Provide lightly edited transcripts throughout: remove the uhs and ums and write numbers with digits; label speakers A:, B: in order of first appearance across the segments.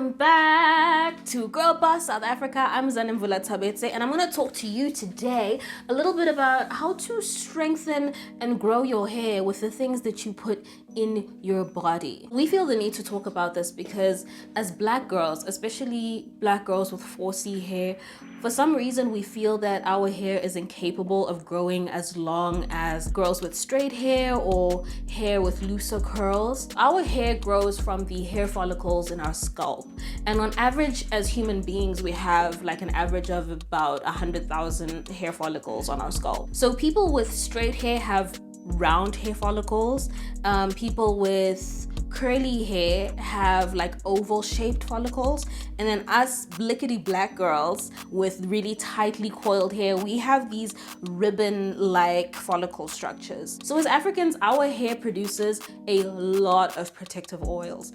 A: Welcome back to Girl Boss South Africa. I'm Zanimvula Tabetse, and I'm going to talk to you today a little bit about how to strengthen and grow your hair with the things that you put in your body. We feel the need to talk about this because as Black girls, especially Black girls with 4C hair, for some reason we feel that our hair is incapable of growing as long as girls with straight hair or hair with looser curls. Our hair grows from the hair follicles in our scalp, and on average as human beings we have like an average of about 100,000 hair follicles on our scalp. So people with straight hair have round hair follicles. People with curly hair have like oval shaped follicles, and then us blickety Black girls with really tightly coiled hair, we have these ribbon like follicle structures. So as Africans, our hair produces a lot of protective oils.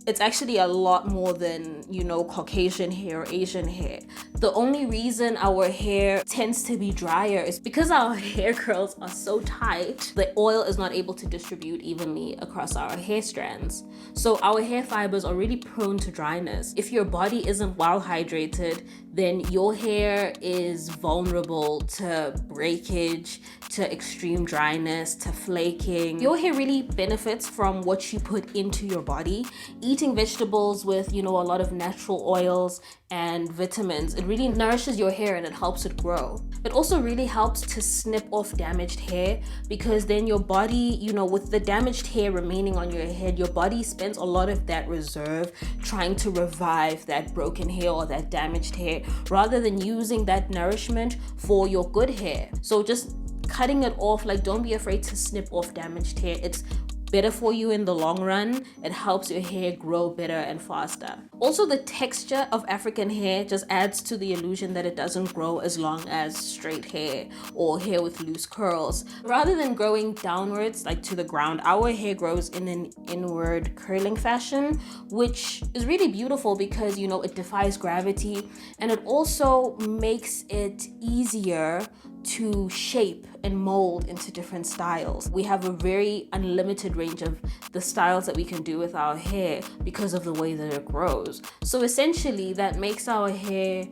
A: It's actually a lot more than, Caucasian hair or Asian hair. The only reason our hair tends to be drier is because our hair curls are so tight, the oil is not able to distribute evenly across our hair strands. So our hair fibers are really prone to dryness. If your body isn't well hydrated, then your hair is vulnerable to breakage, to extreme dryness, to flaking. Your hair really benefits from what you put into your body. Eating vegetables with, a lot of natural oils and vitamins, it really nourishes your hair and it helps it grow. It also really helps to snip off damaged hair, because then your body, with the damaged hair remaining on your head, your body spends a lot of that reserve trying to revive that broken hair or that damaged hair, rather than using that nourishment for your good hair. So just cutting it off, don't be afraid to snip off damaged hair. It's better for you in the long run. It helps your hair grow better and faster. Also, the texture of African hair just adds to the illusion that it doesn't grow as long as straight hair or hair with loose curls. Rather than growing downwards, to the ground, our hair grows in an inward curling fashion, which is really beautiful because, it defies gravity, and it also makes it easier to shape and mold into different styles. We have a very unlimited range of the styles that we can do with our hair because of the way that it grows. So essentially that makes our hair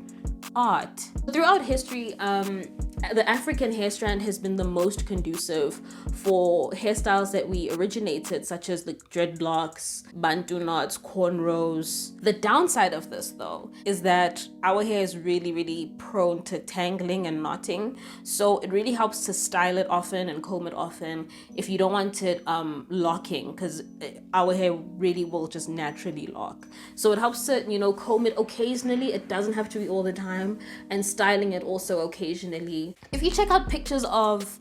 A: art. Throughout history, the African hair strand has been the most conducive for hairstyles that we originated, such as the dreadlocks, bantu knots, cornrows. The downside of this, though, is that our hair is really, really prone to tangling and knotting. So it really helps to style it often and comb it often if you don't want it locking, because our hair really will just naturally lock. So it helps to, comb it occasionally. It doesn't have to be all the time, and styling it also occasionally. If you check out pictures of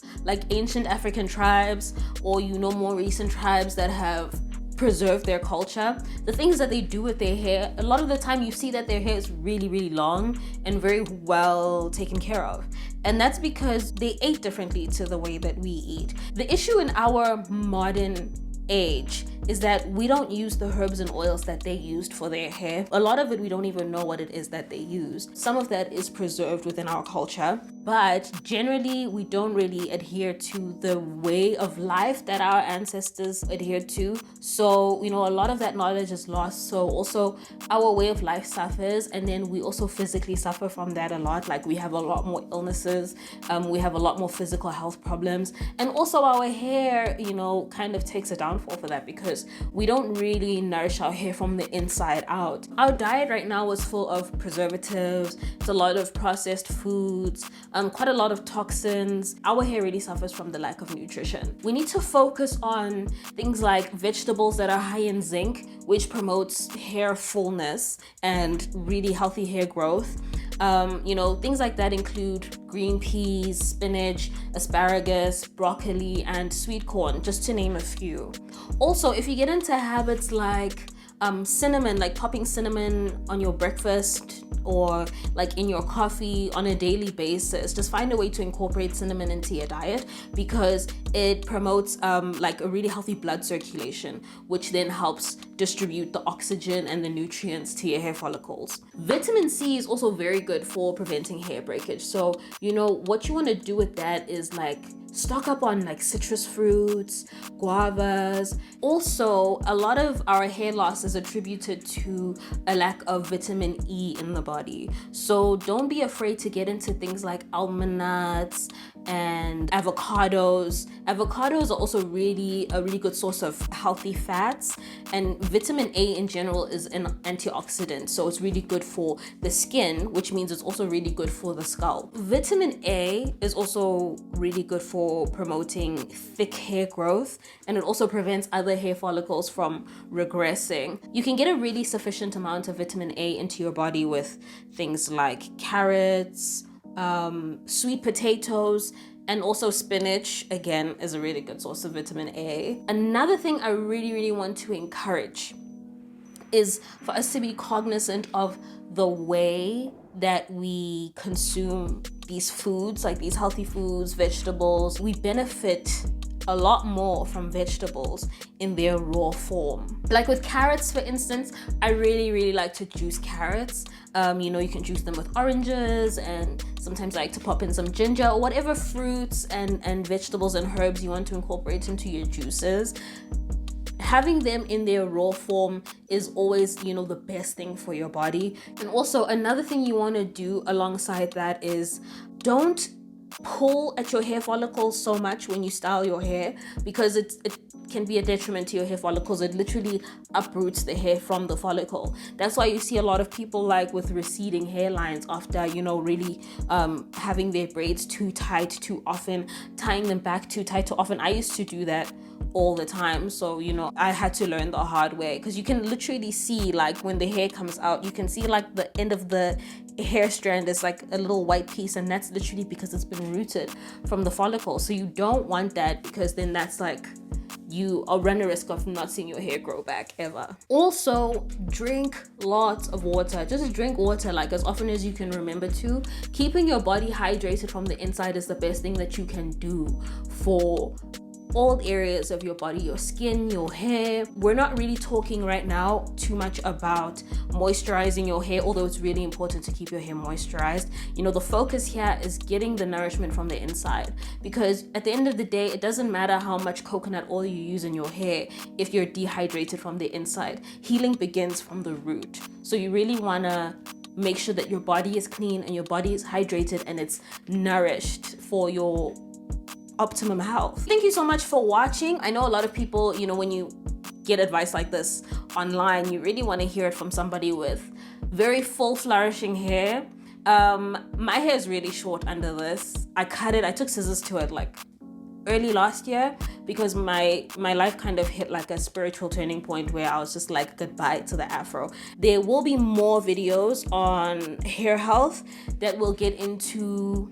A: ancient African tribes or more recent tribes that have preserved their culture, the things that they do with their hair, a lot of the time you see that their hair is really, really long and very well taken care of. And that's because they ate differently to the way that we eat. The issue in our modern age is that we don't use the herbs and oils that they used for their hair. A lot of it, we don't even know what it is that they used. Some of that is preserved within our culture, but generally we don't really adhere to the way of life that our ancestors adhered to. So, a lot of that knowledge is lost. So also our way of life suffers, and then we also physically suffer from that a lot. We have a lot more illnesses, we have a lot more physical health problems, and also our hair, kind of takes a downfall for that because we don't really nourish our hair from the inside out. Our diet right now is full of preservatives. It's a lot of processed foods, quite a lot of toxins. Our hair really suffers from the lack of nutrition. We need to focus on things like vegetables that are high in zinc, which promotes hair fullness and really healthy hair growth. Things like that include green peas, spinach, asparagus, broccoli, and sweet corn, just to name a few. Also, if you get into habits like cinnamon, popping cinnamon on your breakfast or in your coffee on a daily basis, just find a way to incorporate cinnamon into your diet, because it promotes a really healthy blood circulation, which then helps distribute the oxygen and the nutrients to your hair follicles. Vitamin C is also very good for preventing hair breakage. So what you want to do with that is stock up on like citrus fruits, guavas. Also, a lot of our hair loss is attributed to a lack of vitamin E in the body. So don't be afraid to get into things like almond nuts and avocados. Avocados are also a really good source of healthy fats, and vitamin A in general is an antioxidant, so it's really good for the skin, which means it's also really good for the scalp. Vitamin A is also really good for promoting thick hair growth, and it also prevents other hair follicles from regressing. You can get a really sufficient amount of vitamin A into your body with things like carrots, sweet potatoes, and also spinach, again, is a really good source of vitamin A. Another thing I really want to encourage is for us to be cognizant of the way that we consume these foods, like these healthy foods, vegetables. We benefit a lot more from vegetables in their raw form. Like with carrots, for instance, I really like to juice carrots. You can juice them with oranges, and sometimes I like to pop in some ginger or whatever fruits and vegetables and herbs you want to incorporate into your juices. Having them in their raw form is always, the best thing for your body. And also another thing you want to do alongside that is don't pull at your hair follicles so much when you style your hair, because it can be a detriment to your hair follicles. It literally uproots the hair from the follicle. That's why you see a lot of people like with receding hairlines after, really having their braids too tight too often, tying them back too tight too often. I used to do that all the time, so I had to learn the hard way, because you can literally see, like, when the hair comes out, you can see like the end of the hair strand is like a little white piece, and that's literally because it's been rooted from the follicle. So you don't want that, because then that's like you are run a risk of not seeing your hair grow back ever. Also, drink lots of water. Just drink water like as often as you can remember to. Keeping your body hydrated from the inside is the best thing that you can do for all areas of your body, your skin, your hair. We're not really talking right now too much about moisturizing your hair, although it's really important to keep your hair moisturized. The focus here is getting the nourishment from the inside, because at the end of the day, it doesn't matter how much coconut oil you use in your hair if you're dehydrated from the inside. Healing begins from the root. So you really want to make sure that your body is clean and your body is hydrated and it's nourished for your optimum health. Thank you so much for watching. I know a lot of people, when you get advice like this online, you really want to hear it from somebody with very full flourishing hair. My hair is really short under this. I cut it, I took scissors to it like early last year, because my life kind of hit like a spiritual turning point where I was just like, goodbye to the afro. There will be more videos on hair health that will get into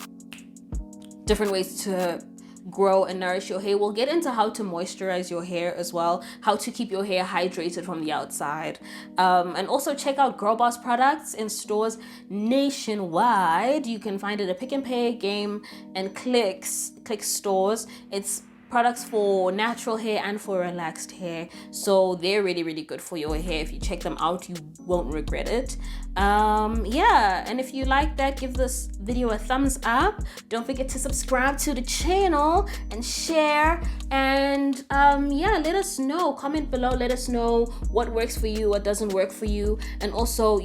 A: different ways to grow and nourish your hair. We'll get into how to moisturize your hair as well, how to keep your hair hydrated from the outside, and also check out Girl Boss products in stores nationwide. You can find it at Pick and Pay, Game, and Click stores. It's products for natural hair and for relaxed hair, so they're really good for your hair. If you check them out, you won't regret it. And if you like that, give this video a thumbs up. Don't forget to subscribe to the channel and share, and let us know. Comment below, let us know what works for you, what doesn't work for you, and also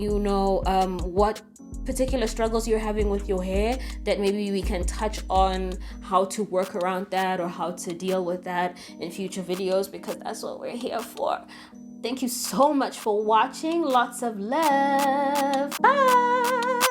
A: what particular struggles you're having with your hair that maybe we can touch on how to work around that or how to deal with that in future videos, because that's what we're here for. Thank you so much for watching. Lots of love. Bye.